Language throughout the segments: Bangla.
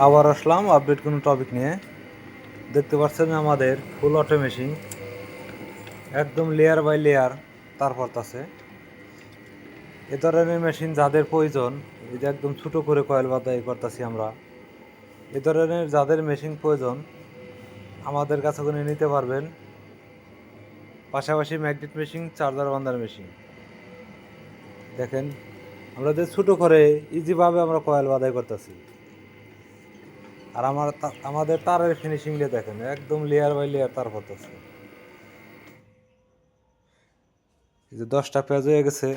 আবার আসলাম আপডেট কোনো টপিক নিয়ে। দেখতে পাচ্ছেন আমাদের ফুল অটো মেশিন একদম লেয়ার বাই লেয়ার তার পড়তাছে। এ ধরনের মেশিন যাদের প্রয়োজন, এই যে একদম ছোটো করে কয়েল বাদাই করতেছি আমরা, এ ধরনের যাদের মেশিন প্রয়োজন আমাদের কাছে করে নিতে পারবেন। পাশাপাশি ম্যাগনেট মেশিন, চার্জার বান্ধার মেশিন দেখেন আমরা যে ছোটো করে ইজিভাবে আমরা কয়েল বাদাই করতেছি। আর আমাদের তারের ফিনিশিংটা দেখেন একদম লেয়ার বাই লেয়ার তার পড়তেছে। এই যে 10টা পেজ হয়ে গেছে,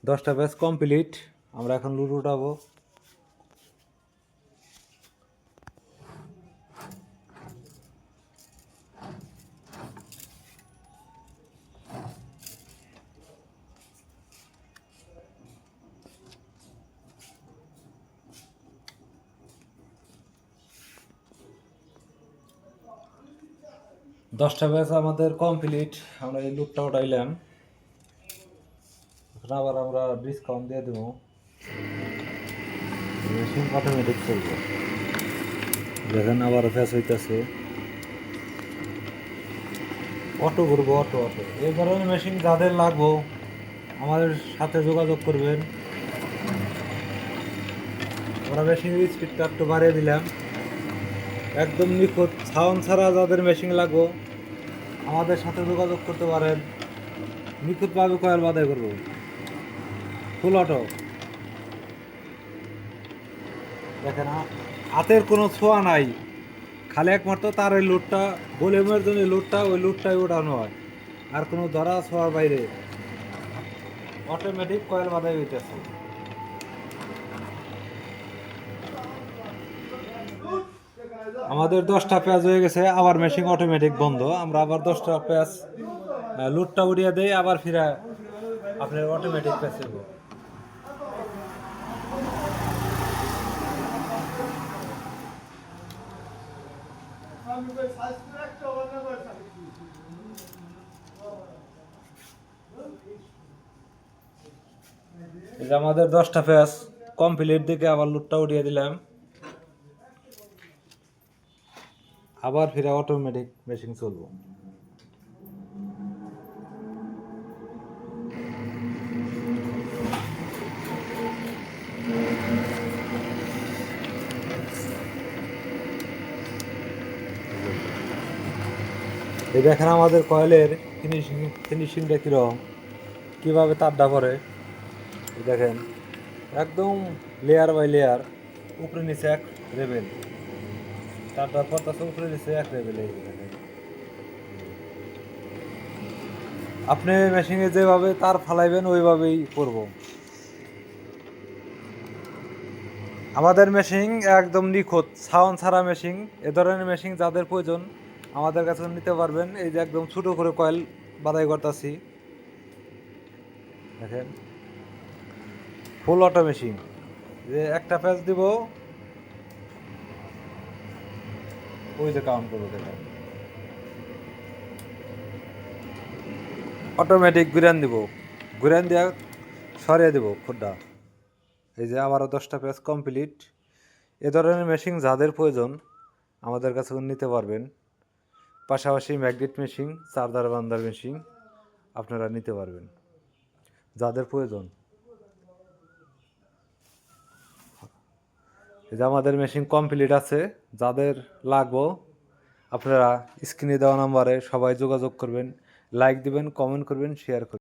10টা পেজ কমপ্লিট। আমরা এখন লুট উঠাবো। দশটা ব্যাচ আমাদের কমপ্লিট। আমরা এই লুটটা উঠাইলাম। এখন আবার আমরা ডিসকাউন্ট দিয়ে দেবো। মেশিন অটোমেটিক চলবে। দেখেন আবার ফেস হইতেছে। অটো করবো, অটো অটো এই ধরনের মেশিন যাদের লাগবো আমাদের সাথে যোগাযোগ করবেন। আমরা মেশিনের স্পিডটা একটু বাড়িয়ে দিলাম। একদম নিখুঁত সাউন্ড ছাড়া যাদের মেশিন লাগবো আমাদের সাথে যোগাযোগ করতে পারেন। নিখুঁতভাবে কয়েল বাদাই করবো, ফুল অটো। দেখেন হাতের কোনো ছোঁয়া নাই, খালি একমাত্র তার ওই লুটটা ভলিউমের জন্য লুটটা ওই লুটটাই ওঠানো হয়, আর কোনো ধরা ছোঁয়ার বাইরে অটোমেটিক কয়েল বাঁধাই হইতেছে। আমাদের 10টা পেঁয়াজ হয়ে গেছে, আবার মেশিন অটোমেটিক বন্ধ। আমরা আবার 10টা পেঁয়াজ লুটটা উড়িয়ে দেই, আবার ফিরা আপনার অটোমেটিক পেঁয়াজ দেবো। এই যে আমাদের 10টা পেঁয়াজ কমপ্লিট দিকে আবার লুটটা উঠিয়ে দিলাম, আবার ফিরে অটোমেটিক মেশিন চলবো। এই দেখেন আমাদের কয়েলের ফিনিশিংটা কীরকম, কীভাবে তারটা পরে। দেখেন একদম লেয়ার বাই লেয়ার, উপরে নিচে এক লেভেল তারটা পড়তেছে, উপরে নিচে এক লেভেল। এই দেখেন আপনি মেশিনে যেভাবে তার ফালাইবেন ওইভাবেই করব। আমাদের মেশিন একদম নিখুঁত সাউন্ড ছাড়া মেশিন। এ ধরনের মেশিন যাদের প্রয়োজন আমাদের কাছে নিতে পারবেন। এই যে একদম ছোটো করে কয়েল বাদাই করতেছি, দেখেন ফুল অটো মেশিন। যে একটা প্যাচ দিব ওই যে কাউন্ট করবো, দেখেন অটোমেটিক ঘুরান দিব, ঘুরান দিয়া সরিয়ে দেবো খুড্ডা। এই যে আবারও 10টা পেজ কমপ্লিট। এ ধরনের মেশিন যাদের প্রয়োজন আমাদের কাছে নিতে পারবেন। পাশাপাশি ম্যাগনেট মেশিন, চার্জার বান্ধার মেশিন আপনারা নিতে পারবেন যাদের প্রয়োজন। এই যে আমাদের মেশিন কমপ্লিট আছে, যাদের লাগবো আপনারা স্ক্রিনে দেওয়া নাম্বারে সবাই যোগাযোগ করবেন, লাইক দিবেন, কমেন্ট করবেন, শেয়ার করবেন।